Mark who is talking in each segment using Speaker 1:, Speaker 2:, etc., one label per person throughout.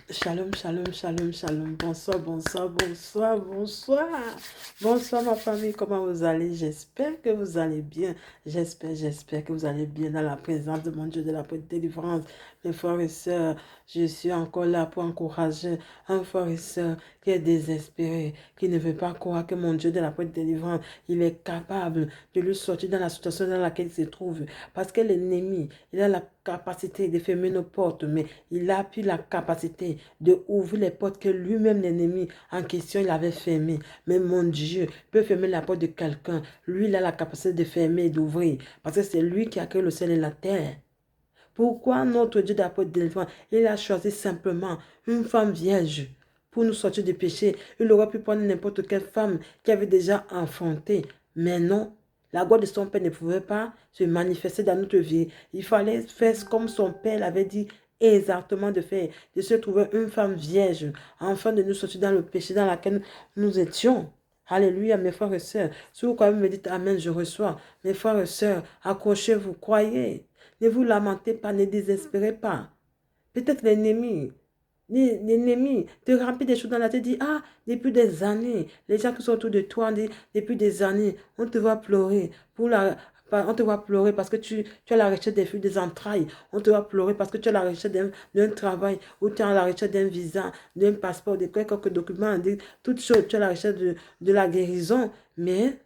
Speaker 1: Shalom, shalom, shalom, shalom. Bonsoir, bonsoir, bonsoir, bonsoir. Bonsoir ma famille, comment vous allez? J'espère que vous allez bien. J'espère que vous allez bien dans la présence de mon Dieu de la délivrance. Mes frères et sœurs, je suis encore là pour encourager un frère et sœur qui est désespéré, qui ne veut pas croire que mon Dieu de la délivrance, il est capable de lui sortir dans la situation dans laquelle il se trouve. Parce que l'ennemi, il a la capacité de fermer nos portes, mais il a plus la capacité de ouvrir les portes que lui-même, l'ennemi en question, il avait fermées. Mais mon Dieu peut fermer la porte de quelqu'un. Lui, il a la capacité de fermer et d'ouvrir. Parce que c'est lui qui a créé le ciel et la terre. Pourquoi notre Dieu d'apôtre délivrance, il a choisi simplement une femme vierge pour nous sortir du péché? Il aurait pu prendre n'importe quelle femme qui avait déjà enfanté. Mais non, la gloire de son Père ne pouvait pas se manifester dans notre vie. Il fallait faire comme son Père l'avait dit exactement de faire, de se trouver une femme vierge, afin de nous sortir dans le péché dans lequel nous étions. Alléluia, mes frères et sœurs. Si vous croyez, me dites Amen, je reçois. Mes frères et sœurs, accrochez-vous, croyez. Ne vous lamentez pas, ne désespérez pas. Peut-être l'ennemi te remplit des choses dans la tête, dit, ah, depuis des années, les gens qui sont autour de toi, dit, depuis des années, on te voit pleurer on te voit pleurer parce que tu as la recherche des fruits des entrailles. On te voit pleurer parce que tu as la recherche d'un travail ou tu as la recherche d'un visa, d'un passeport, de quelques documents, toutes choses. Tu as la recherche de la guérison. Mais,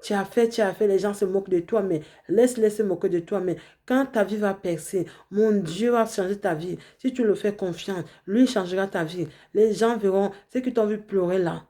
Speaker 1: tu as fait, les gens se moquent de toi, mais laisse-les se moquer de toi. Mais quand ta vie va percer, mon Dieu va changer ta vie. Si tu le fais confiance, lui changera ta vie. Les gens verront ceux qui t'ont vu pleurer là.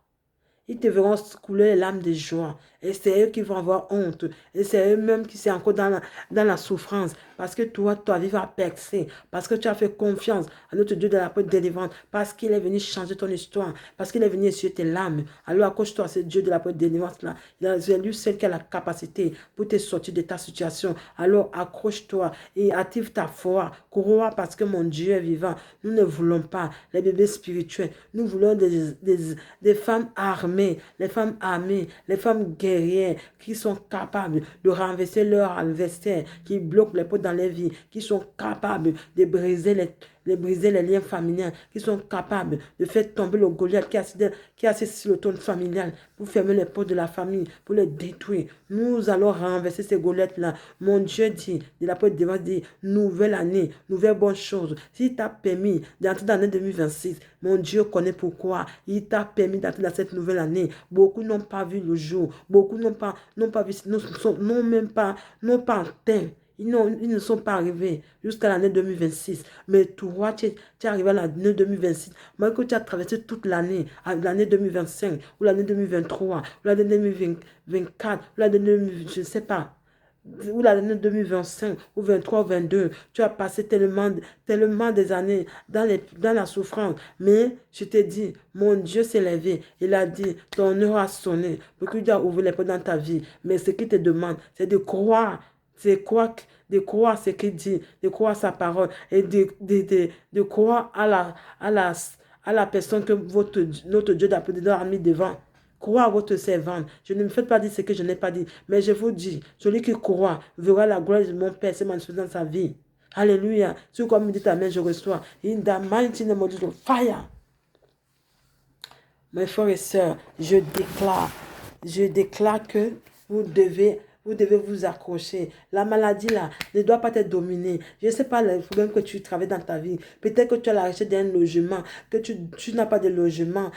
Speaker 1: Ils te verront couler les larmes de joie. Et c'est eux qui vont avoir honte. Et c'est eux-mêmes qui sont encore dans la souffrance. Parce que toi, ta vie va percer. Parce que tu as fait confiance à notre Dieu de la délivrance. Parce qu'il est venu changer ton histoire. Parce qu'il est venu essuyer tes larmes. Alors accroche-toi à ce Dieu de la délivrance-là. C'est lui seul qui a la capacité pour te sortir de ta situation. Alors accroche-toi et active ta foi. Crois parce que mon Dieu est vivant. Nous ne voulons pas les bébés spirituels. Nous voulons des femmes armées, les femmes armées, les femmes guerrières qui sont capables de renverser leur adversaire, qui bloquent les portes dans les vies, qui sont capables de briser les liens familiaux, qui sont capables de faire tomber le Goliath qui est assis sur le trône familial pour fermer les portes de la famille, pour les détruire. Nous allons renverser ces Goliaths-là. Mon Dieu dit, de la porte devant dit, nouvelle année, nouvelle bonne chose. S'il t'a permis d'entrer dans l'année 2026, mon Dieu connaît pourquoi. Il t'a permis d'entrer dans cette nouvelle année. Beaucoup n'ont pas vu le jour. Beaucoup n'ont pas vu, n'ont pas atteint. Ils ne sont pas arrivés jusqu'à l'année 2026. Mais toi, tu es arrivé à l'année 2026. Malgré que tu as traversé toute l'année, l'année 2025, ou l'année 2023, ou l'année 2024, ou l'année 2000, je ne sais pas, ou l'année 2025, ou 23, ou 22, tu as passé tellement des années dans la souffrance. Mais je te dis, mon Dieu s'est levé. Il a dit, ton heure a sonné pour que tu aies ouvert les portes dans ta vie. Mais ce qu'il te demande, c'est de croire. De croire ce qu'il dit, de croire sa parole et de croire à la personne que notre Dieu a mis devant. Croire à votre servante. Je ne me fais pas dire ce que je n'ai pas dit. Mais je vous dis, celui qui croit verra la gloire de mon Père se manifester dans sa vie. Alléluia. Si comme me dit Amen, je reçois. In the mighty name of Jesus, fire. Mes frères et sœurs, je déclare que vous devez vous accrocher. La maladie là ne doit pas te dominer. Je ne sais pas les problèmes que tu travailles dans ta vie. Peut-être que tu as la recherche d'un logement, que tu n'as pas de logement,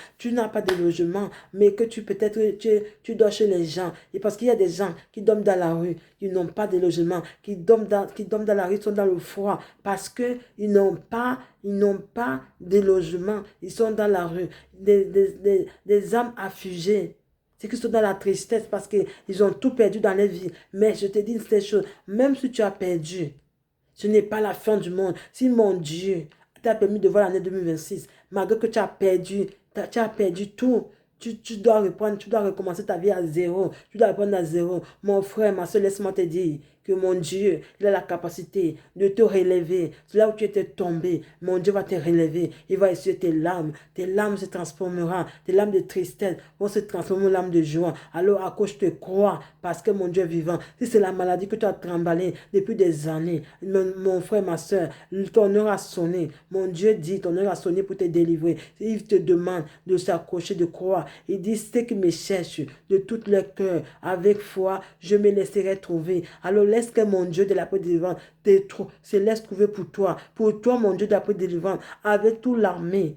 Speaker 1: mais que tu dors chez les gens. Et parce qu'il y a des gens qui dorment dans la rue, qui n'ont pas de logement, qui dorment dans la rue, sont dans le froid, parce qu'ils n'ont pas de logement, ils sont dans la rue, des âmes affligées. C'est qu'ils sont dans la tristesse parce qu'ils ont tout perdu dans leur vie. Mais je te dis ces choses, même si tu as perdu, ce n'est pas la fin du monde. Si mon Dieu t'a permis de voir l'année 2026, malgré que tu as perdu tout, tu dois reprendre, tu dois recommencer ta vie à zéro. Tu dois reprendre à zéro. Mon frère, ma soeur, laisse-moi te dire que mon Dieu, il a la capacité de te relever. C'est là où tu étais tombé. Mon Dieu va te relever. Il va essuyer tes larmes. Tes larmes se transformeront. Tes larmes de tristesse vont se transformer en larmes de joie. Alors accroche te crois parce que mon Dieu est vivant. Si c'est la maladie que tu as tremballée depuis des années, mon frère, ma soeur, ton heure a sonné. Mon Dieu dit, ton heure a sonné pour te délivrer. Il te demande de s'accrocher, de croire. Il dit, ceux qui me cherchent de tout leur cœur, avec foi, je me laisserai trouver. Alors laisse que mon Dieu de la paix délivrante se laisse trouver pour toi. Pour toi, mon Dieu de la paix délivrante, avec toute l'armée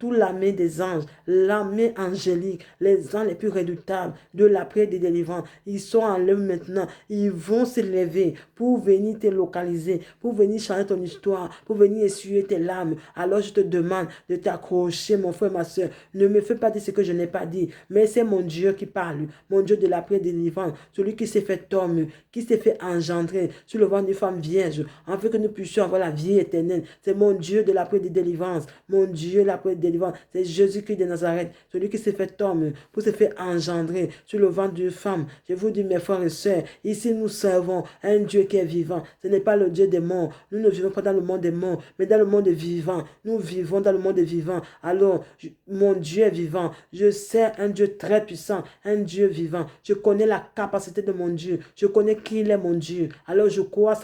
Speaker 1: toute l'armée des anges, l'armée angélique, les anges les plus redoutables de la prière des délivrants. Ils sont en l'œuvre maintenant. Ils vont se lever pour venir te localiser, pour venir changer ton histoire, pour venir essuyer tes larmes. Alors je te demande de t'accrocher, mon frère, ma soeur. Ne me fais pas dire ce que je n'ai pas dit, mais c'est mon Dieu qui parle, mon Dieu de la prière des délivrants, celui qui s'est fait homme, qui s'est fait engendrer sur le ventre d'une femme vierge, afin que nous puissions avoir la vie éternelle. C'est mon Dieu de la prière des délivrances, mon Dieu de la prière des délivrances. C'est Jésus-Christ de Nazareth, celui qui s'est fait homme pour se faire engendrer sur le ventre d'une femme. Je vous dis, mes frères et sœurs, ici nous servons un Dieu qui est vivant. Ce n'est pas le Dieu des morts. Nous ne vivons pas dans le monde des morts, mais dans le monde vivant. Nous vivons dans le monde vivant. Alors, mon Dieu est vivant. Je sais un Dieu très puissant, un Dieu vivant. Je connais la capacité de mon Dieu. Je connais qui il est, mon Dieu. Alors, je crois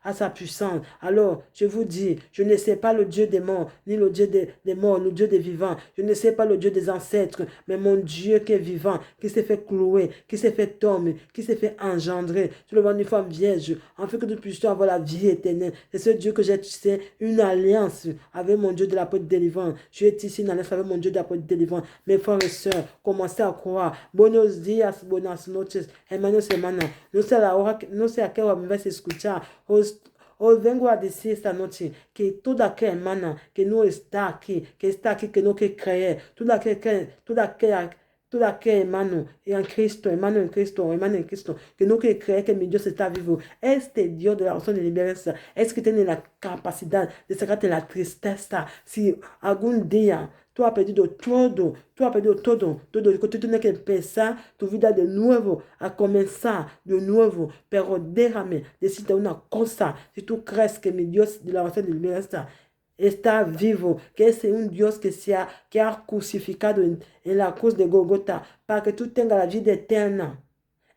Speaker 1: à sa puissance. Alors, je vous dis, je ne sais pas le Dieu des morts, ni le Dieu des morts, le Dieu des vivants. Je ne sais pas le Dieu des ancêtres, mais mon Dieu qui est vivant, qui s'est fait clouer, qui s'est fait homme, qui s'est fait engendrer sur le ventre d'une femme vierge, afin que nous puissions avoir la vie éternelle. C'est ce Dieu que j'ai tissé une alliance avec mon Dieu de la porte délivrante. Je ai tissé une alliance avec mon Dieu de la porte délivrante. Mes frères et sœurs, commencez à croire. Buenos días, buenas noches, hermanos, hermanas. No sé a qué hora me vas a escuchar. Hoy vengo a decir esta noche que toda aquella hermana que no está aquí, que no quiere creer, toda aquella hermano en Cristo, hermano en Cristo, hermano en Cristo, que no quiere creer que mi Dios está vivo. Este Dios de la oración de libertad es que tiene la capacidad de sacarte la tristeza. Si algún día tú has perdido todo, que tú tienes que empezar tu vida de nuevo, a comenzar de nuevo, pero déjame decirte una cosa, si tú crees que mi Dios de la oración de libertad está vivo, que es un Dios que ha crucificado en la cruz de Golgotha, para que tú tengas la vida eterna.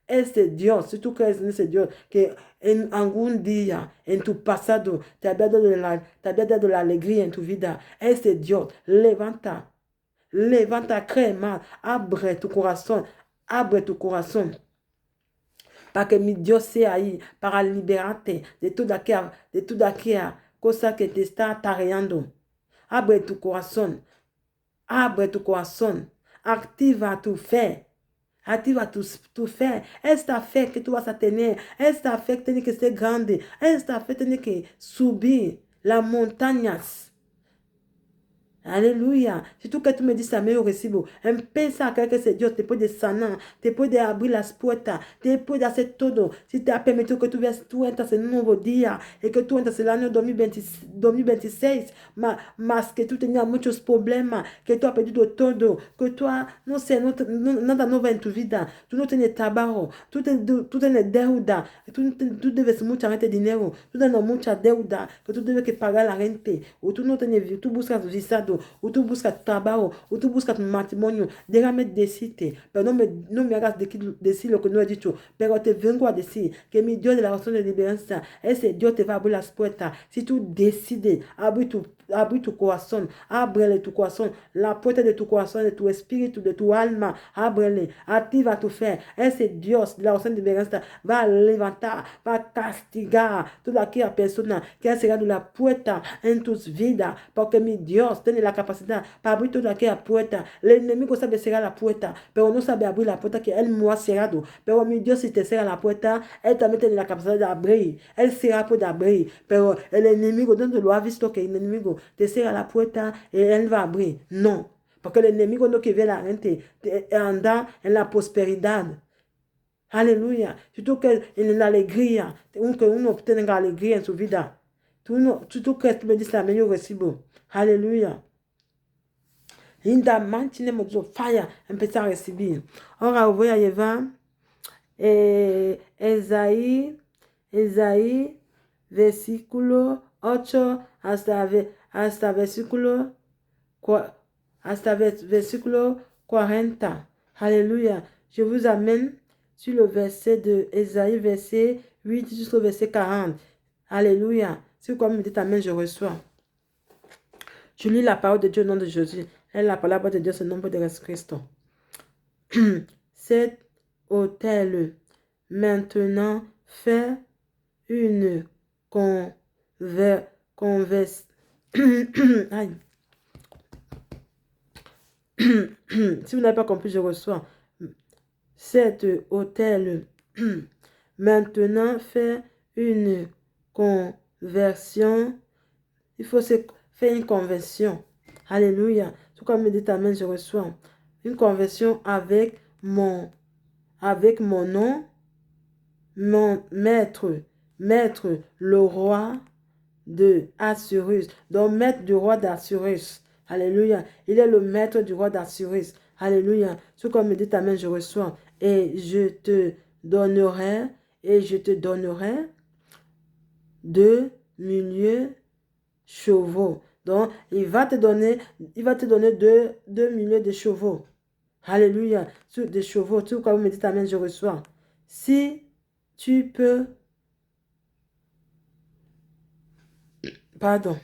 Speaker 1: Ese Dios, si tú crees en ese Dios, que en algún día, en tu pasado, te había dado la alegría en tu vida, ese Dios, levanta, cree más, abre tu corazón, para que mi Dios sea ahí, para liberarte de toda aquella cosa que te está atareando. Abre tu corazón, activa tu fe. Activa tu fe. Esta fe que tú vas a tener. Esta fe tiene que ser grande. Esta fe tiene que subir las montañas. Aleluya. Si tú que tú me dices a mí, yo recibo. Empieza a creer que ese Dios te puede sanar, te puede abrir las puertas, te puede hacer todo. Si te ha permitido que tú entras en un nuevo día y que tú entras en el año 2026, más que tú tenías muchos problemas, que tú has perdido todo, que tú has, no sé, nada nuevo en tu vida. Tú no tienes trabajo, tú tienes deuda, tú debes mucha gente dinero, tú tienes mucha deuda, que tú debes que pagar la gente, o tú no tienes, tú buscas visado, o tú buscas trabajo, o tú buscas matrimonio. Déjame decirte, pero no me hagas decir lo que no he dicho, pero te vengo a decir que mi Dios de la oración de liberación, ese Dios te va a abrir las puertas. Si tú decides abrir tu corazón, ábrele tu corazón, la puerta de tu corazón, de tu espíritu, de tu alma, ábrele, activa tu fe. Ese Dios de la oración de liberación va a levantar, va a castigar toda aquella persona que ha cerrado la puerta en tus vidas, porque mi Dios tiene la capacidad para abrir toda aquella puerta. El enemigo sabe cerrar la puerta, pero no sabe abrir la puerta que él no ha cerrado. Pero mi Dios, si te cierra la puerta, él también tiene la capacidad de abrir. Él será puede abrir, pero el enemigo, ¿dónde lo ha visto que el enemigo te cierra la puerta y él va a abrir? No, porque el enemigo no quiere ver la gente andar en la prosperidad. Aleluya. Surtout que en la alegría, que uno obtenga alegría en su vida. Tú crees que me dices la yo recibo. Aleluya. In the mighty name of Jesus, fire, empezar a recibir. Ahora voy a llevar Esaí Isaí, versículo 8 hasta versículo 40. Alléluia. Je vous amène sur le verset de Isaïe, verset 8 jusqu'au verset 40. Alléluia. C'est comme me dit amen, je reçois. Je lis la parole de Dieu au nom de Jésus. Et la parole de Dieu, c'est le nom de Jésus-Christ. Cet autel maintenant fait une Aïe. Si vous n'avez pas compris, je reçois. Cet autel maintenant fait une conversion. Il faut se faire une conversion. Alléluia. Tout comme me dit amen, je reçois. Une conversion avec mon nom, mon maître, le roi de Assyrus. Donc, maître du roi d'Assyrus. Alléluia. Il est le maître du roi d'Assyrus. Alléluia. Tout comme me dit amen, je reçois. Et je te donnerai 2 000 chevaux. Donc, il va te donner 2 000 de chevaux. Alléluia. Des chevaux. Tout comme me dit amen, je reçois. Si tu peux, pardon,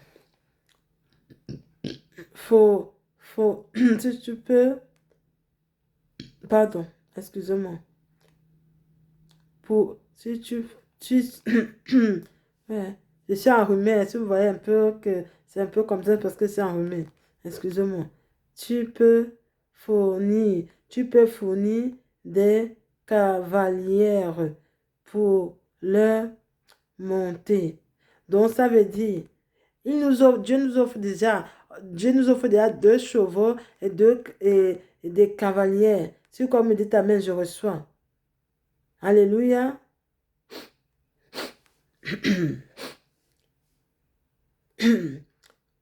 Speaker 1: si tu peux, pardon, excusez-moi. Ouais, je suis enrhumée. Si vous voyez un peu que c'est un peu comme ça parce que c'est enrhumé. Excusez-moi. Tu peux fournir des cavalières pour leur monter. Donc ça veut dire, Dieu nous offre déjà 2 chevaux et des cavalières. Si comme me dit amen, je reçois. Alléluia.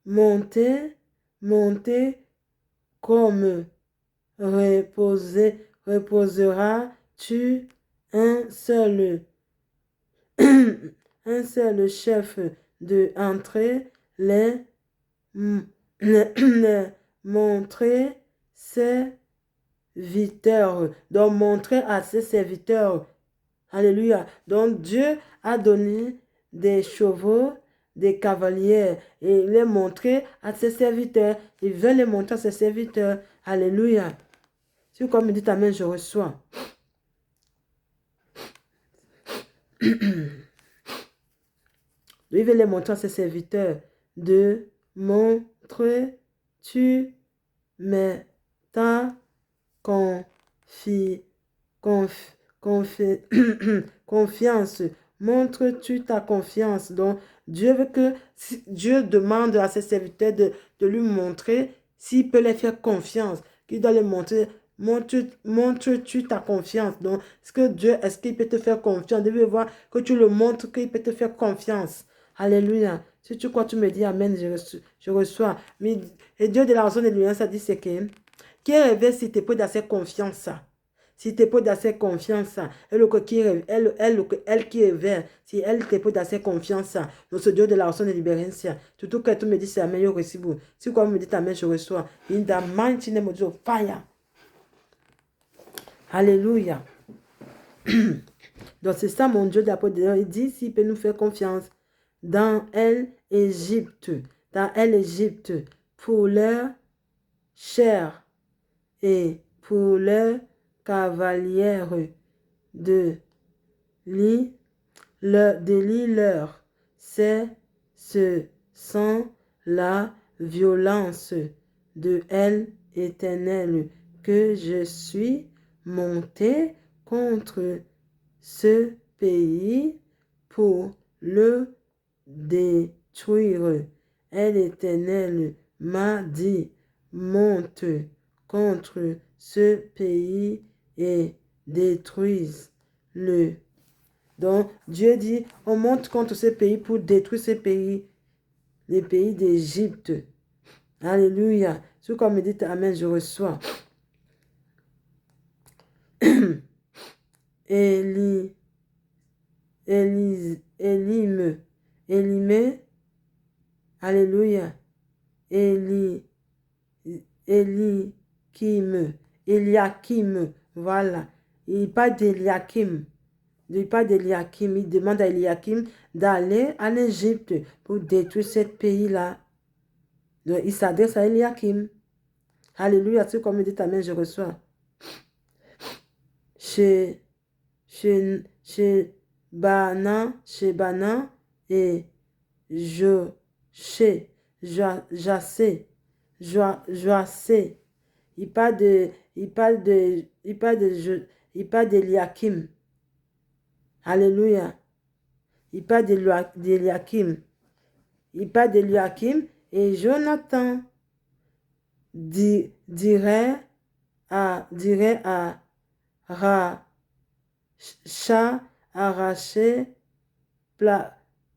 Speaker 1: Monter comme reposeras-tu un seul chef de entrer les montrer ses serviteurs. Donc montrer à ses serviteurs. Alléluia. Donc Dieu a donné des chevaux, des cavaliers et les montrer à ses serviteurs. Il veut les montrer à ses serviteurs. Alléluia. Si comme me dit amen, je reçois. Il veut les montrer à ses serviteurs. De montrer tu mets ta confiance. Montre-tu ta confiance. Donc, Dieu demande à ses serviteurs de lui montrer s'il peut les faire confiance. Qu'il doit les montrer. Montre-tu ta confiance. Donc, est-ce qu'il peut te faire confiance? Dieu veut voir que tu le montres qu'il peut te faire confiance. Alléluia. Si tu crois, tu me dis amen, je reçois. Mais, et Dieu de la raison de l'Alliance a dit c'est que qui rêve si tu peux d'assez confiance. Si tu peux d'assez confiance, elle qui rêve, si elle te peut d'assez confiance, dans ce Dieu de la raison de libérance, tout que tu me dis c'est amen, je reçois. Si quoi me dit amen, je reçois. In the mighty name of Jesus, fire. Alléluia. Donc c'est ça mon Dieu d'apôtre. Il dit s'il peut nous faire confiance dans l'Égypte, pour leur chair et pour leur cavalière de l'île, ce sont la violence de l'Éternel que je suis monté contre ce pays pour le détruire. Et l'Éternel m'a dit, monte contre ce pays et détruise-le. Donc, Dieu dit, on monte contre ce pays pour détruire ce pays, le pays d'Égypte. Alléluia. Ce qu'on me dit, amen, je reçois. Élimé, alléluia, Eli, Eliakim, voilà. Il parle d'Eliakim. Il parle d'Eliakim. Il demande à Eliakim d'aller en Égypte pour détruire ce pays-là. Donc, il s'adresse à Eliakim. Alléluia, tu comme dit Amen, je reçois. Chez Bana et Joacé. Il parle d'Eliakim. Alléluia. Il parle d'Eliakim. Il parle d'Eliakim et Jonathan dirait à arracher,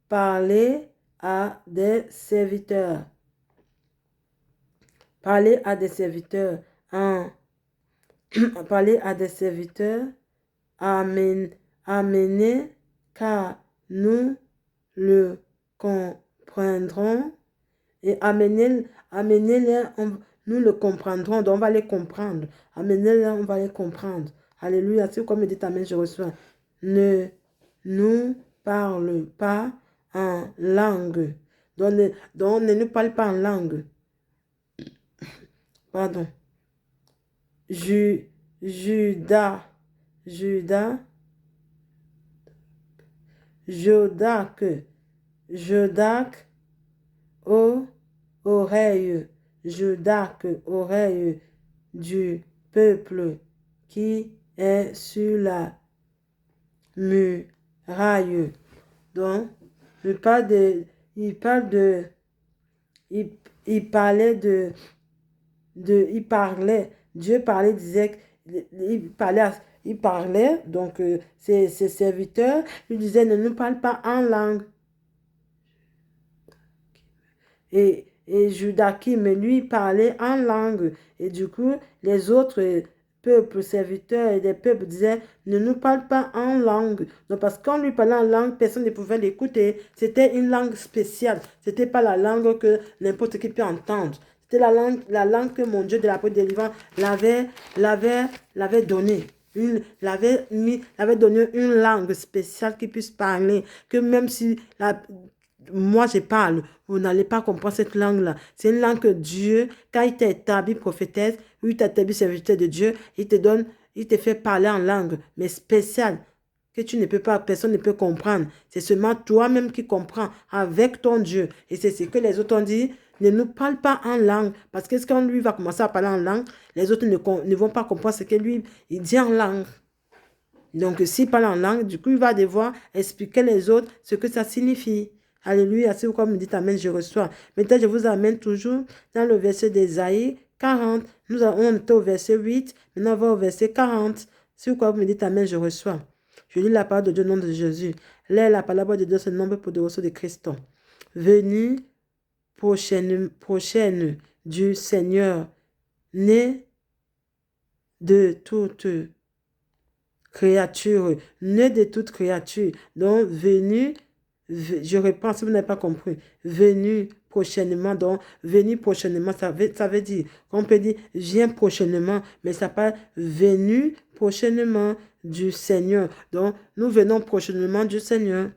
Speaker 1: parler à des serviteurs. Parler à des serviteurs. Parler à des serviteurs. Amener, car nous le comprendrons. Et amenez-les, nous le comprendrons, donc on va les comprendre. Amenez-les, on va les comprendre. Alléluia, c'est comme dit Amen, je reçois. Ne nous parle pas en langue. Donc ne nous parle pas en langue. Pardon. Jodac, oreille du peuple qui est sur la muraille. Donc, il parlait Dieu parlait, disait, il parlait, donc ses serviteurs lui disaient, ne nous parle pas en langue. Et Judakim, lui, parlait en langue. Et du coup, les autres peuples, serviteurs et des peuples disaient, ne nous parle pas en langue. Donc, parce qu'on lui parlait en langue, personne ne pouvait l'écouter. C'était une langue spéciale. C'était pas la langue que n'importe qui peut entendre. C'était la langue que mon Dieu de la peau délivrant l'avait donnée. L'avait donné une langue spéciale qui puisse parler. Que même si moi je parle, vous n'allez pas comprendre cette langue-là. C'est une langue que Dieu, quand il t'a établi prophétesse, ou il t'a établi serviteur de Dieu, il te fait parler en langue, mais spéciale, que tu ne peux pas, personne ne peut comprendre. C'est seulement toi-même qui comprends avec ton Dieu. Et c'est ce que les autres ont dit, ne nous parle pas en langue, parce que quand lui va commencer à parler en langue, les autres ne vont pas comprendre ce que lui, il dit en langue. Donc, s'il parle en langue, du coup, il va devoir expliquer les autres ce que ça signifie. Alléluia, c'est pourquoi vous me dites Amen, je reçois. Maintenant, je vous amène toujours dans le verset d'Ésaïe 40. On était au verset 8, maintenant on va au verset 40. C'est pourquoi vous me dites Amen, je reçois. Je lis la parole de Dieu au nom de Jésus. Là, la parole de Dieu se nombre pour de de Christ. Venue prochaine du Seigneur, né de toute créature, né de toute créature. Donc, venu, je reprends si vous n'avez pas compris, venu prochainement, donc venu prochainement, ça veut dire, on peut dire viens prochainement, mais ça parle venu prochainement du Seigneur. Donc, nous venons prochainement du Seigneur,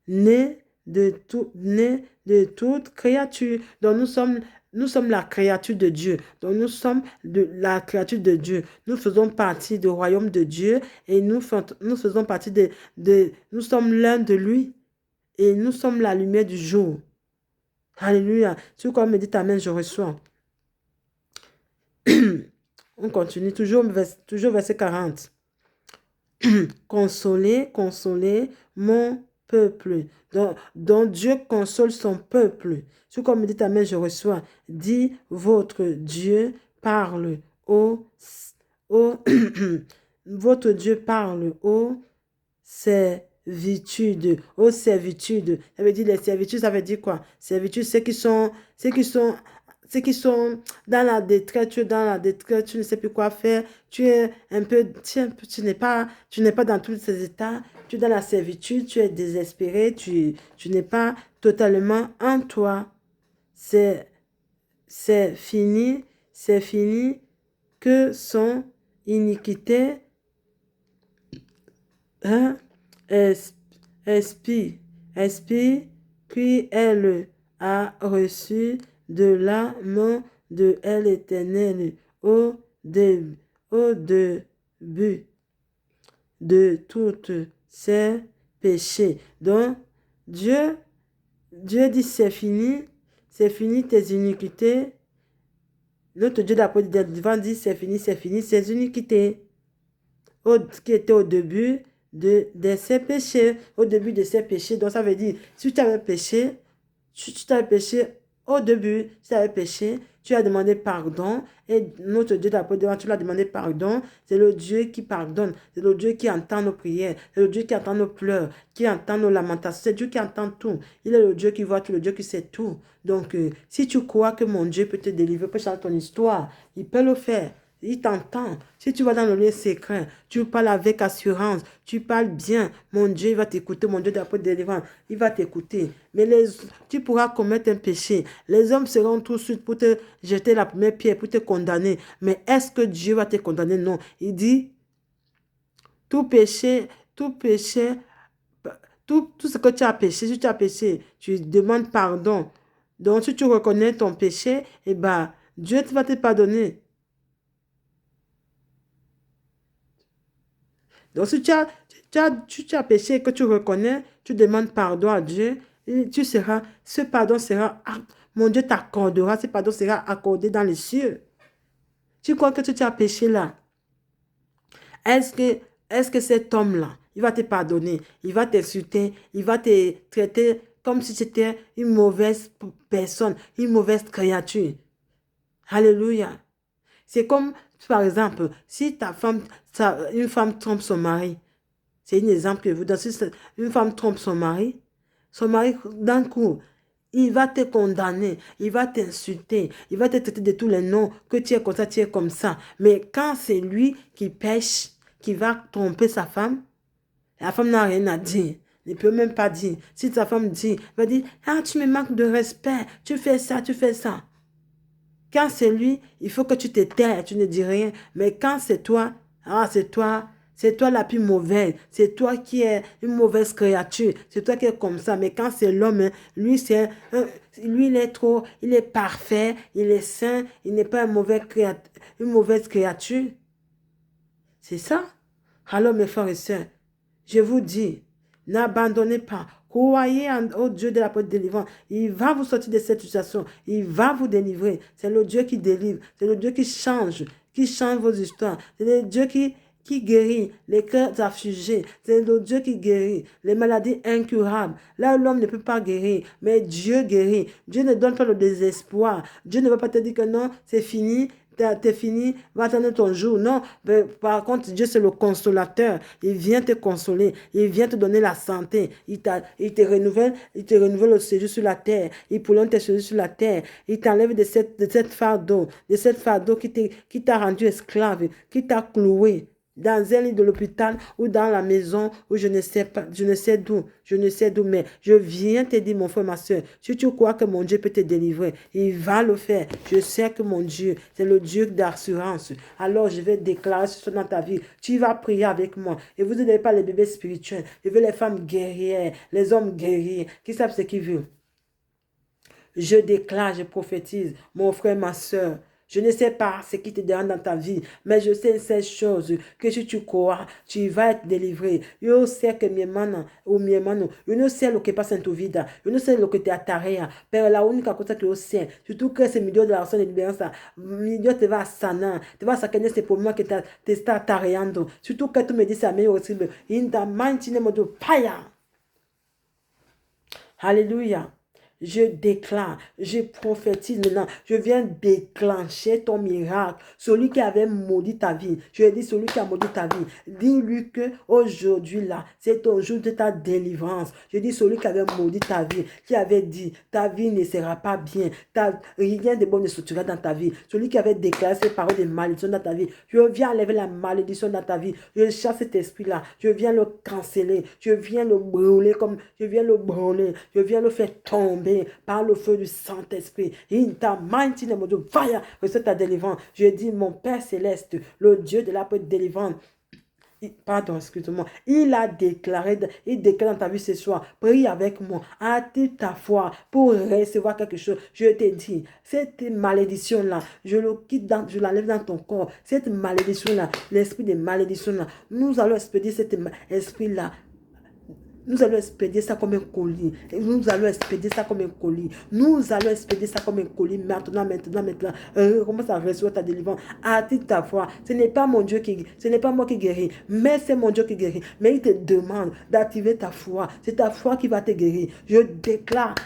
Speaker 1: né de toute créature. Donc, nous sommes la créature de Dieu. Donc, nous sommes la créature de Dieu. Nous faisons partie du royaume de Dieu et nous faisons partie nous sommes l'un de lui et nous sommes la lumière du jour. Alléluia. Si quoi me dit Amen, je reçois. On continue, toujours verset 40. Consolez mon peuple. Donc Dieu console son peuple. Si comme me dit Amen, je reçois. Dit votre Dieu parle votre Dieu parle aux servitudes. Ça veut dire les servitudes, ça veut dire quoi? Servitudes, ceux qui sont ceux qui sont dans la détresse, tu es dans la détresse, tu ne sais plus quoi faire, tu es un peu, tu n'es pas dans tous ces états, tu es dans la servitude, tu es désespéré, tu n'es pas totalement en toi. C'est c'est fini que son iniquité hein, expire, expire, puis elle a reçu de la main de l'Éternel au, au début de toutes ses péchés. Donc, Dieu, Dieu dit c'est fini tes iniquités. Notre Dieu d'après devant dit c'est fini ses iniquités. Qui était au début de ses péchés. Au début de ses péchés. Donc ça veut dire, si tu avais péché, tu t'avais péché au début, si tu avais péché, tu as demandé pardon. Et notre Dieu d'après devant, tu l'as demandé pardon. C'est le Dieu qui pardonne. C'est le Dieu qui entend nos prières. C'est le Dieu qui entend nos pleurs, qui entend nos lamentations. C'est Dieu qui entend tout. Il est le Dieu qui voit tout, le Dieu qui sait tout. Donc, si tu crois que mon Dieu peut te délivrer, peut changer ton histoire, il peut le faire. Il t'entend. Si tu vas dans le lieu secret, tu parles avec assurance, tu parles bien, mon Dieu, il va t'écouter, mon Dieu d'après délivrance, il va t'écouter. Mais tu pourras commettre un péché. Les hommes seront tout de suite pour te jeter la première pierre, pour te condamner. Mais est-ce que Dieu va te condamner? Non. Il dit, tout péché, tout ce que tu as péché, si tu as péché, tu demandes pardon. Donc, si tu reconnais ton péché, eh ben, Dieu va te pardonner. Donc, si tu as péché et que tu reconnais, tu demandes pardon à Dieu, et ce pardon sera, mon Dieu t'accordera, ce pardon sera accordé dans les cieux. Tu crois que tu as péché là? Est-ce que cet homme-là, il va te pardonner, il va t'insulter, il va te traiter comme si c'était une mauvaise personne, une mauvaise créature? Alléluia. C'est comme, par exemple, si une femme trompe son mari, c'est un exemple que vous donne. Si une femme trompe son mari, d'un coup, il va te condamner, il va t'insulter, il va te traiter de tous les noms, que tu es comme ça, tu es comme ça. Mais quand c'est lui qui pêche, qui va tromper sa femme, la femme n'a rien à dire. Il ne peut même pas dire. Si sa femme dit, il va dire, ah, tu me manques de respect, tu fais ça, tu fais ça. Quand c'est lui, il faut que tu te tais, tu ne dis rien. Mais quand c'est toi, c'est toi la plus mauvaise. C'est toi qui es une mauvaise créature. C'est toi qui es comme ça. Mais quand c'est l'homme, hein, lui, lui, il est parfait, il est saint, il n'est pas une mauvaise créature. C'est ça. Alors, mes frères et sœurs, je vous dis, n'abandonnez pas. Croyez au Dieu de la porte délivrante. Il va vous sortir de cette situation. Il va vous délivrer. C'est le Dieu qui délivre. C'est le Dieu qui change vos histoires. C'est le Dieu qui guérit les cœurs affligés. C'est le Dieu qui guérit les maladies incurables. Là où l'homme ne peut pas guérir, mais Dieu guérit. Dieu ne donne pas le désespoir. Dieu ne va pas te dire que non, c'est fini. T'es fini, va attendre ton jour. Non, mais par contre, Dieu, c'est le consolateur. Il vient te consoler. Il vient te donner la santé. Il te renouvelle le séjour sur la terre. Il prolonge tes séjours sur la terre. Il t'enlève de cette fardeau, qui t'a rendu esclave, qui t'a cloué dans un lit de l'hôpital ou dans la maison où je ne sais pas, je ne sais d'où, mais je viens te dire, mon frère, ma soeur, si tu crois que mon Dieu peut te délivrer, il va le faire. Je sais que mon Dieu, c'est le Dieu d'assurance. Alors, je vais déclarer ce dans ta vie. Tu vas prier avec moi. Et vous n'avez pas les bébés spirituels. Je veux les femmes guerrières, les hommes guerriers, qui savent ce qu'ils veulent. Je déclare, je prophétise, mon frère, ma soeur. Je ne sais pas ce qui te dérange dans ta vie, mais je sais ces choses que si tu crois, tu vas être délivré. Je sais que mes manos ou mes manos, je ne sais lo que passa en tu vida, je ne sais lo que te atareia, pero la única cosa que yo sé, surtout que c'est milieu de la oración de libéranza, Dios te va a sanar, te va a sacar de ese problema que te está atareando, surtout que tú me dices a mí, in the mighty name of the fire. Alléluia. je déclare, je prophétise maintenant, je viens déclencher ton miracle. Celui qui avait maudit ta vie, je dis celui qui a maudit ta vie, dis-lui que aujourd'hui là, c'est ton jour de ta délivrance. Je dis celui qui avait maudit ta vie, qui avait dit, ta vie ne sera pas bien, rien de bon ne sortira dans ta vie. Celui qui avait déclaré ces paroles de malédiction dans ta vie, je viens enlever la malédiction dans ta vie. Je chasse cet esprit-là, je viens le canceller, je viens le brûler je viens le brûler, je viens le faire tomber par le feu du Saint-Esprit. In ta mighty name of fire, reçois ta délivrance. Je dis mon Père Céleste, le Dieu de la délivrance. Pardon, excuse-moi. Il déclare dans ta vie ce soir. Prie avec moi. Attire ta foi pour recevoir quelque chose. Je te dis, cette malédiction-là, je l'enlève dans ton corps. Cette malédiction-là, l'esprit de malédiction-là, nous allons expédier cet esprit-là. Nous allons expédier ça comme un colis. Nous allons expédier ça comme un colis. Nous allons expédier ça comme un colis. Maintenant. Commence à recevoir ta délivrance. Attire ta foi. Ce n'est pas mon Dieu ce n'est pas moi qui guéris, mais c'est mon Dieu qui guérit. Mais il te demande d'activer ta foi. C'est ta foi qui va te guérir. Je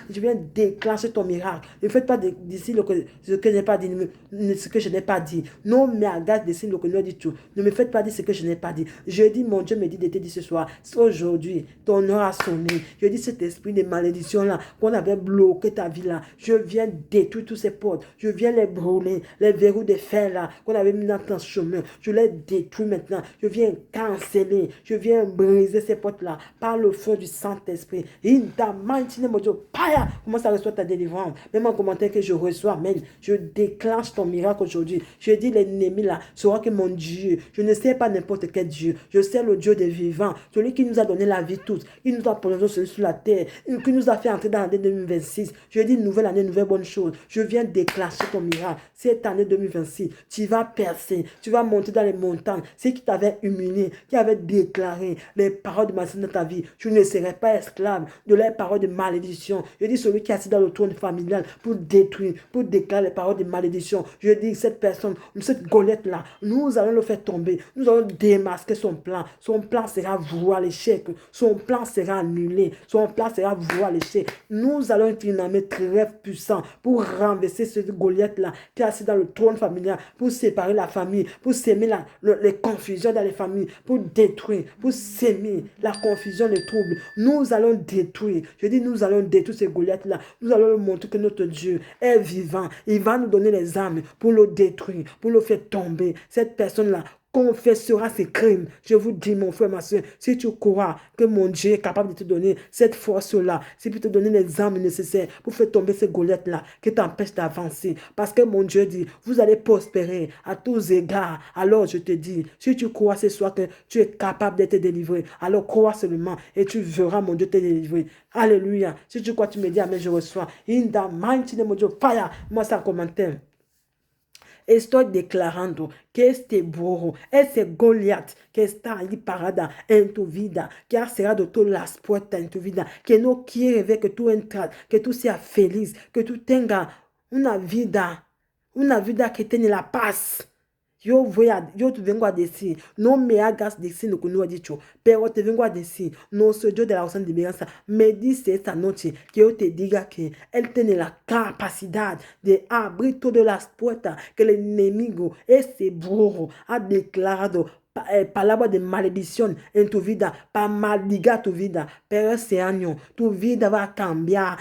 Speaker 1: viens déclencher ton miracle. Ne faites pas d'ici ce que je n'ai pas dit. Ce que je n'ai pas dit. Non, mais regarde d'ici le que nous dit tout. Ne me faites pas dire ce que je n'ai pas dit. Je dis, mon Dieu me dit de te dire ce soir. Aujourd'hui, ton heure a sonné. Je dis cet esprit de malédiction là, qu'on avait bloqué ta vie là. Je viens détruire tous ces portes. Je viens les brûler. Les verrous de fer là, qu'on avait mis dans ton chemin. Je les détruis maintenant. Je viens canceller. Je viens briser ces portes là par le feu du Saint-Esprit. In ta mighty name of Jesus. Paya! Commence à recevoir ta délivrance. Même en commentaire que je reçois, amen. Je déclenche ton miracle aujourd'hui. Je dis l'ennemi là, sera que mon Dieu. Je ne sais pas n'importe quel Dieu. Je sais le Dieu des vivants. Celui qui nous a donné la vie tous. Il nous a posé sur la terre. Qui nous a fait entrer dans l'année 2026. Je dis nouvelle année, nouvelle bonne chose. Je viens déclencher ton miracle. Cette année 2026, tu vas percer. Tu vas monter dans les montagnes. Ceux qui t'avaient humilié, qui avaient déclaré les paroles de malédiction dans ta vie. Je ne serai pas esclave de leurs paroles de malédiction. Je dis celui qui est assis dans le trône familial pour détruire, pour déclarer les paroles de malédiction. Je dis cette personne, cette Goliath-là, nous allons le faire tomber. Nous allons démasquer son plan. Son plan sera voué à l'échec. Son plan sera annulé. Son plan sera voué à l'échec. Nous allons être une armée très puissante pour renverser ce Goliath-là qui est assis dans le trône familial, pour séparer la famille, pour s'aimer les confusions dans les familles, pour détruire, pour s'aimer la confusion, les troubles. Nous allons détruire. Je dis nous allons détruire ce Goliath-là. Nous allons lui montrer que notre Dieu est vivant. Il va nous donner les armes pour le détruire, pour le faire tomber. Cette personne-là confessera ses crimes. Je vous dis, mon frère, ma soeur, si tu crois que mon Dieu est capable de te donner cette force-là, s'il peut te donner les armes nécessaires pour faire tomber ces Goliaths-là qui t'empêchent d'avancer. Parce que mon Dieu dit, vous allez prospérer à tous égards. Alors je te dis, si tu crois ce soir que tu es capable d'être délivré, alors crois seulement et tu verras mon Dieu te délivrer. Alléluia. Si tu crois, tu me dis, amen, je reçois. In the mighty name of Jesus, fire. Moi, ça commentaire. Estoy declarando que este burro, ese Goliat que está ahí parada en tu vida, que ha cerrado todas las puertas en tu vida, que no quiere ver que tú entras, que tú seas feliz, que tú tengas una vida que tiene la paz. Yo te vengo a decir, no me hagas decir lo que no he dicho, pero te vengo a decir, no soy yo de la oración de esperanza. Me dice esta noche que yo te diga que Él tiene la capacidad de abrir todas las puertas que el enemigo, ese burro, ha declarado. Palabra de maldición en tu vida, para maldigar tu vida, pero ese año tu vida va a cambiar,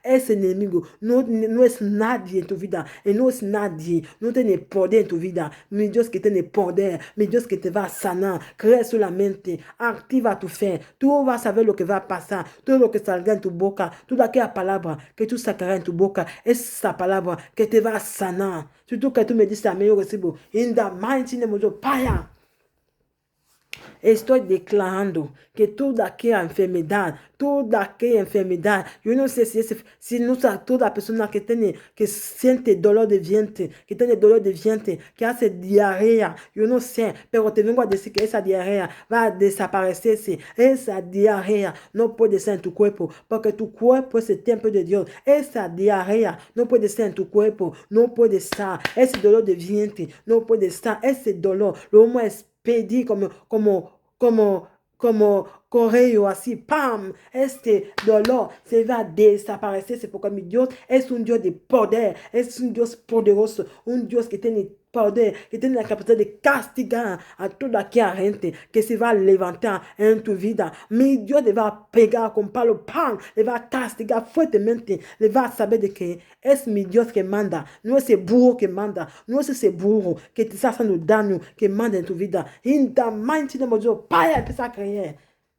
Speaker 1: ese enemigo no es nadie en tu vida, y no es nadie, no tiene poder en tu vida, mi Dios que tiene poder, mi Dios que te va a sanar, cree solamente, activa tu fe, tú vas a ver lo que va a pasar, todo lo que salga en tu boca, toda aquella palabra que tú sacarás en tu boca, esa palabra que te va a sanar. Surtout que tú me dices, amén, yo recibo. In the mighty name of Jesus, fire. Estoy declarando que toda aquella enfermedad, yo no sé si toda persona que siente dolor de vientre, que hace diarrea, yo no sé, pero te vengo a decir que esa diarrea va a desaparecerse. Esa diarrea no puede ser en tu cuerpo, porque tu cuerpo es el templo de Dios. Esa diarrea no puede ser en tu cuerpo, no puede estar. Ese dolor de vientre no puede estar. Ese dolor, lo hemos expedido como correo así, pam, dolor se va a desaparecer. C'est pourquoi mi Dios es un Dios de poder, es un Dios poderoso, un Dios que tiene poder, que tiene la capacidad de castigar a toda aquella gente que se va a levantar en tu vida. Mi Dios le va a pegar con palo, pam, le va a castigar fuertemente, le va a saber de que es mi Dios que manda, no es ese burro que manda, no es ese burro que te está haciendo daño, que manda en tu vida. In the mighty name of Jesus, Padre, empieza a creer.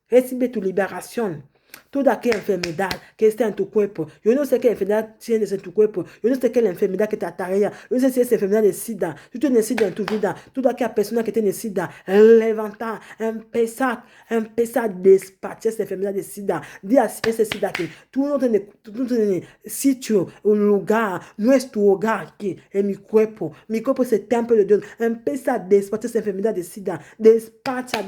Speaker 1: Recibe tu liberación. Toda aquella enfermedad que está en tu cuerpo. Yo no sé qué enfermedad tienes en tu cuerpo. Yo no sé qué enfermedad que te ataría. Yo no sé si es enfermedad de SIDA. Si tú tienes SIDA en tu vida, toda aquella persona que tiene SIDA, levanta, empieza a despachar esa enfermedad de SIDA. Di a ese SIDA que tú no tienes sitio, un lugar, no es tu hogar aquí en mi cuerpo. Mi cuerpo es el templo de Dios. Empieza a despachar esa enfermedad de SIDA. Despacha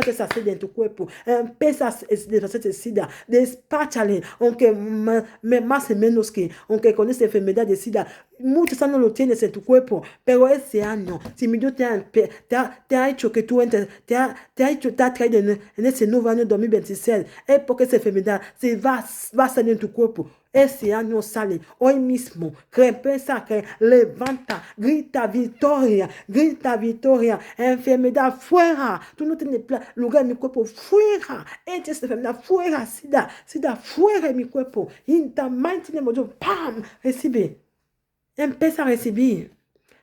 Speaker 1: esa SIDA en tu cuerpo. Empieza a deshacer esa SIDA. Despáchale, aunque más o menos que, aunque con esa enfermedad de SIDA, muchos años lo tienes en tu cuerpo, pero ese año, si mi Dios te ha hecho que tú entres, te ha traído en ese nuevo año 2026, es porque esa enfermedad se va a salir en tu cuerpo. Ese año sale hoy mismo. Empieza que levanta, grita victoria, enfermedad fuera. Tú no tienes lugar en mi cuerpo, fuera. Echa esta enfermedad fuera, SIDA fuera en mi cuerpo. In the mighty name of Jesus, pam, recibe. Empieza a recibir.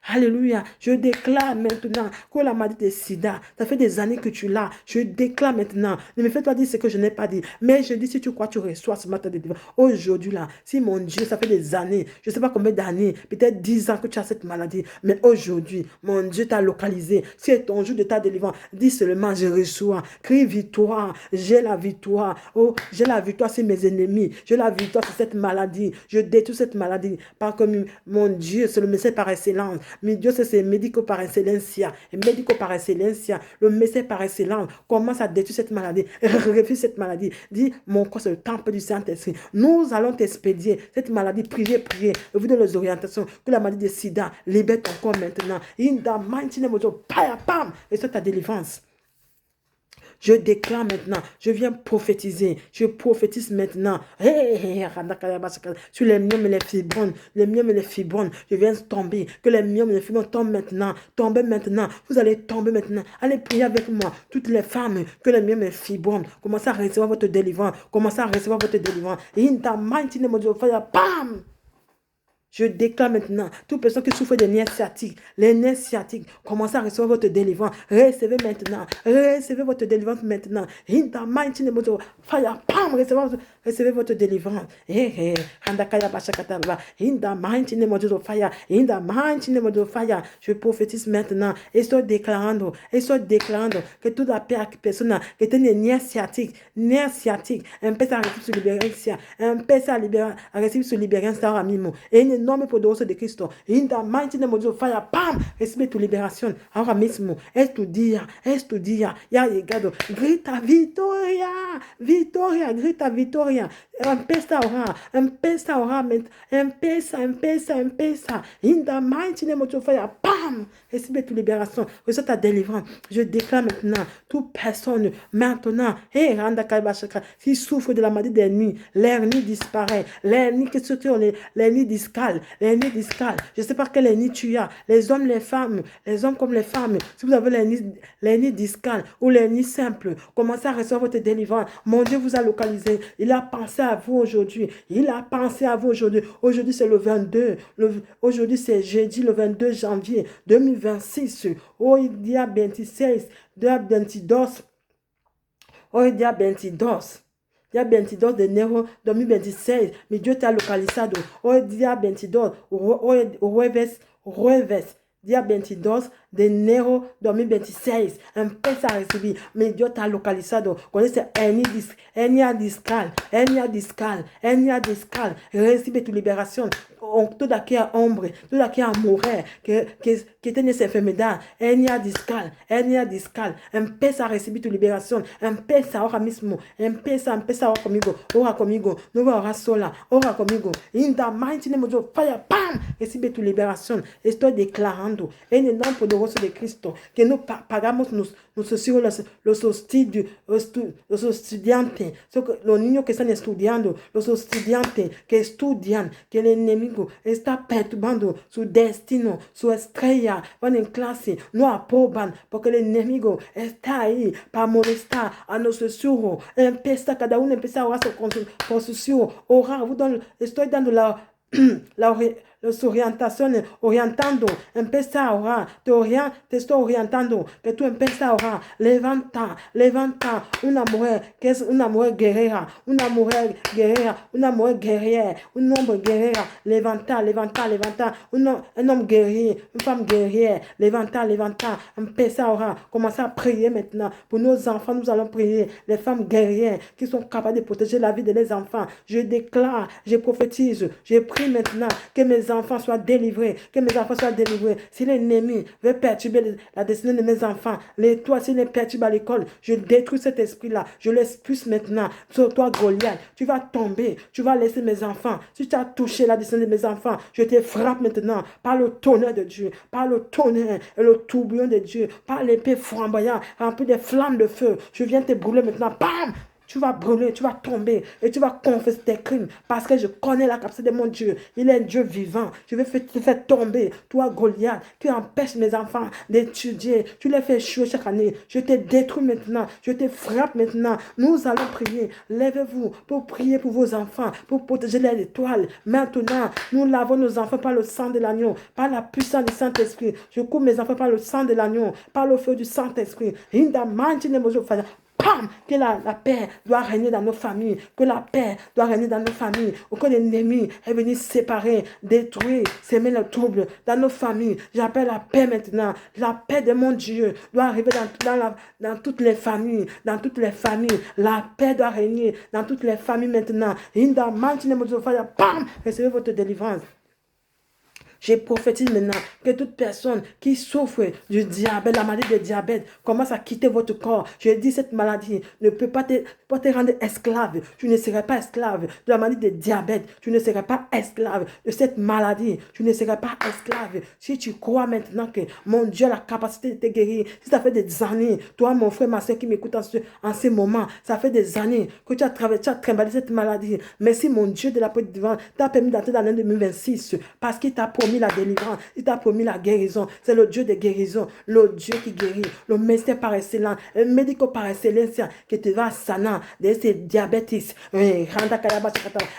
Speaker 1: Alléluia. Je déclare maintenant que la maladie de SIDA, ça fait des années que tu l'as. Je déclare maintenant. Ne me fais pas dire ce que je n'ai pas dit. Mais je dis, si tu crois, tu reçois ce matin de Dieu. Aujourd'hui, là, si mon Dieu, ça fait des années, je ne sais pas combien d'années, peut-être 10 ans que tu as cette maladie. Mais aujourd'hui, mon Dieu t'a localisé. C'est ton jour de ta délivrance. Dis seulement, je reçois. Crie victoire. J'ai la victoire. Oh, j'ai la victoire sur mes ennemis. J'ai la victoire sur cette maladie. Je détruis cette maladie. Parce que mon Dieu, c'est le message par excellence. Mi Dios es el médico par excelencia. El médico par excelencia. Le médecin par excellence. Commence à détruire cette maladie. Refuse cette maladie. Dis, mon corps, c'est le temple du Saint-Esprit. Nous allons t'expédier cette maladie. Priez. Vous donne les orientations. Que la maladie de SIDA libère ton corps maintenant. In the mighty name of Jesus. Pam! Et c'est ta délivrance. Je déclare maintenant, je viens prophétiser, je prophétise maintenant. Sur les myomes et les fibromes, je viens tomber, que les myomes et les fibromes tombent maintenant, vous allez tomber maintenant. Allez prier avec moi, toutes les femmes, que les myomes et les fibromes, commencez à recevoir votre délivrance, In the mighty name of Jesus, bam! Je déclare maintenant, toute personne qui souffre de nerfs sciatiques, les nerfs sciatiques, commencez à recevoir votre délivrance. Recevez votre délivrance maintenant. In the mighty name of Jesus, fire, pam, recevez votre délivrance. In the mighty name of Jesus, fire. In the mighty name of Jesus, fire. Je prophétise maintenant. Et sois déclarando que toute la personne qui est une nerfs sciatiques, empieza a recibir su liberación, empieza a recibir su liberación ahora mismo. En el nombre poderoso de Cristo, in the mighty name of Jesus, fire, pam, recibe tu liberación ahora mismo. Es tu día, ya ha llegado. Grita victoria, grita victoria. Empieza a orar, empieza. In the mighty name of Jesus, fire, pam, recibe tu libération, reçois ta délivrance. Je déclare maintenant, toute personne, maintenant, qui souffre de la maladie des nuits, l'hernie disparaît, l'hernie qui se trouve, l'hernie discale. Je ne sais pas quelle hernie tu as, les hommes comme les femmes, si vous avez l'hernie discale ou l'hernie simple, commencez à recevoir votre délivrance. Mon Dieu vous a localisé, il a pensé à vous aujourd'hui, Aujourd'hui, c'est le 22, aujourd'hui, c'est jeudi, le 22 janvier 2026. Hoy día 26, día 22. Hoy día 22. Día 22 de enero 2026. Mi Dios te ha localizado. Hoy día 22. Jueves. Día 22 de enero 2026. Empieza a recibir. Mi Dios te ha localizado con ese hernia discal. Recibe tu liberación. Toda aquella hombre, toda aquella mujer que tiene esa enfermedad, hernia discal. Empieza a recibir tu liberación. Empieza ahora mismo. Empieza ahora conmigo. Ora conmigo. No voy a orar sola. Ora conmigo. In the mighty name of Jesus, fire, bam! Recibe tu liberación. Estoy declarando en el nombre de poderoso de Cristo, que no pagamos nuestros hijos los estudiantes, los niños que están estudiando, los estudiantes que estudian, que el enemigo está perturbando su destino, su estrella, van en clase, no aproban, porque el enemigo está ahí para molestar a nuestros hijos. Cada uno empieza a orar por sus hijos. Orar, estoy dando las orientaciones, orientando, empieza a orar, te estoy orientando, que tú empiezas a orar, levanta, una mujer que es una mujer guerrera, un hombre guerrera, levanta, un homme guerrier, une femme guerrière, levanta, empieza a orar, commencez à prier maintenant, pour nos enfants, nous allons prier, les femmes guerrières qui sont capables de protéger la vie de les enfants, je déclare, je prophétise, je prie maintenant, que mes enfants soient délivrés, Si l'ennemi veut perturber la destinée de mes enfants, s'il les perturbe à l'école, je détruis cet esprit-là, je l'expulse maintenant. Sur toi, Goliath, tu vas tomber, tu vas laisser mes enfants. Si tu as touché la destinée de mes enfants, je te frappe maintenant par le tonnerre de Dieu, par le tonnerre et le tourbillon de Dieu, par l'épée flamboyante, remplie de flammes de feu. Je viens te brûler maintenant. Bam! Tu vas brûler, tu vas tomber et tu vas confesser tes crimes parce que je connais la capacité de mon Dieu. Il est un Dieu vivant. Je vais te faire tomber, toi Goliath, qui empêche mes enfants d'étudier. Tu les fais échouer chaque année. Je te détruis maintenant. Je te frappe maintenant. Nous allons prier. Lèvez-vous pour prier pour vos enfants, pour protéger les étoiles. Maintenant, nous lavons nos enfants par le sang de l'agneau, par la puissance du Saint-Esprit. Je couvre mes enfants par le sang de l'agneau, par le feu du Saint-Esprit. Que la paix doit régner dans nos familles, que l'ennemi est venu séparer, détruire, s'aimer le trouble dans nos familles. J'appelle la paix maintenant. La paix de mon Dieu doit arriver dans toutes les familles, La paix doit régner dans toutes les familles maintenant. Recevez votre délivrance. Je prophétise maintenant que toute personne qui souffre du diabète, la maladie de diabète, commence à quitter votre corps. Je dis cette maladie ne peut pas te rendre esclave. Tu ne seras pas esclave de la maladie de diabète. Tu ne seras pas esclave de cette maladie. Tu ne seras pas esclave. Si tu crois maintenant que mon Dieu a la capacité de te guérir, si ça fait des années, toi mon frère, ma soeur qui m'écoute en ce moment, ça fait des années que tu as trimballé cette maladie. Merci mon Dieu de la paix divine, t'a permis d'entrer dans l'année 2026 parce qu'il t'a promis la délivrance, il t'a promis la guérison. C'est le Dieu de guérison, le Dieu qui guérit, le médecin par excellence, le médico par excellence qui te va sanar de ces diabètes.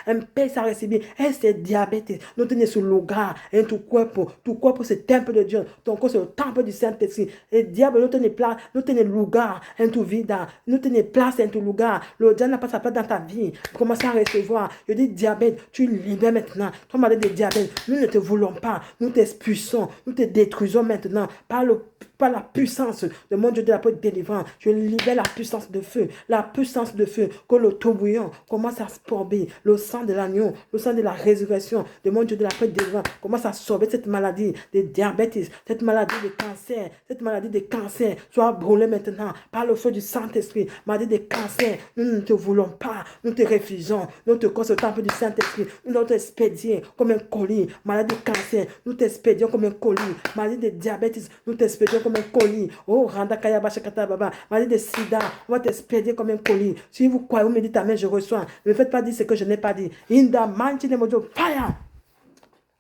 Speaker 1: Empieza a recibir ese diabetes. No tienes su lugar en tu cuerpo. Tu cuerpo es el templo de Dios. Tu cuerpo es el templo del Saint-Esprit. El diablo no tiene lugar en tu vida. No tiene place en tu lugar. Le diable n'a pas sa place dans ta vie. Commence à recevoir. Je dis diabète, tu libères maintenant. Toi, malade de diabète, nous ne te voulons pas. Nous t'expulsons. Nous te détruisons maintenant par la puissance de mon Dieu de la paix de délivrance. Je libère la puissance de feu. La puissance de feu. Que le tourbillon commence à absorber le sang de l'agneau, le sang de la résurrection de mon Dieu de la paix de délivrance. Commence à absorber cette maladie de diabète, cette maladie de cancer, soit brûlée maintenant par le feu du Saint-Esprit. Maladie de cancer, nous ne te voulons pas, nous te refusons, nous te causons au temple du Saint-Esprit, nous t'expédions comme un colis. Maladie de cancer, nous t'expédions comme un colis. Maladie de diabète, nous t'expédions comme un colis. Oh, Randa Kaya Bashakata Baba. Maladie de sida, on va t'expédier comme un colis. Si vous croyez, vous me dites amen, je reçois. Ne me faites pas dire ce que je n'ai pas dit. In the mighty name of Jesus, fire!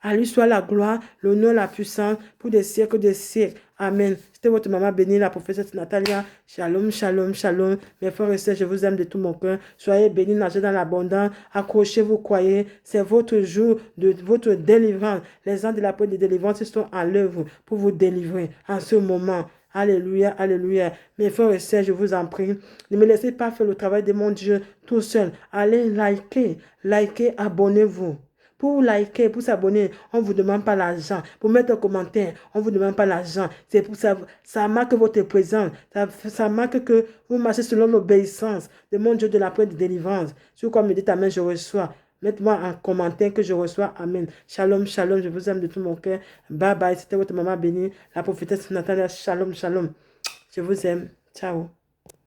Speaker 1: À lui soit la gloire, l'honneur, la puissance pour des siècles, des siècles. Amen. C'était votre maman bénie, la prophétesse Natalia. Shalom, shalom, shalom. Mes frères et sœurs, je vous aime de tout mon cœur. Soyez bénis, nagez dans l'abondance. Accrochez-vous, croyez. C'est votre jour de votre délivrance. Les anges de la paix de délivrance sont à l'œuvre pour vous délivrer en ce moment. Alléluia, alléluia. Mes frères et sœurs, je vous en prie, ne me laissez pas faire le travail de mon Dieu tout seul. Allez likez, abonnez-vous. Pour liker, pour s'abonner, on ne vous demande pas l'argent. Pour mettre un commentaire, on ne vous demande pas l'argent. C'est pour ça, ça marque votre présence. Ça marque que vous marchez selon l'obéissance de mon Dieu de la paix de délivrance. Si vous me dites amen, je reçois. Mettez-moi un commentaire que je reçois. Amen. Shalom, shalom. Je vous aime de tout mon cœur. Bye bye. C'était votre maman bénie, la prophétesse Natalia. Shalom, shalom. Je vous aime. Ciao.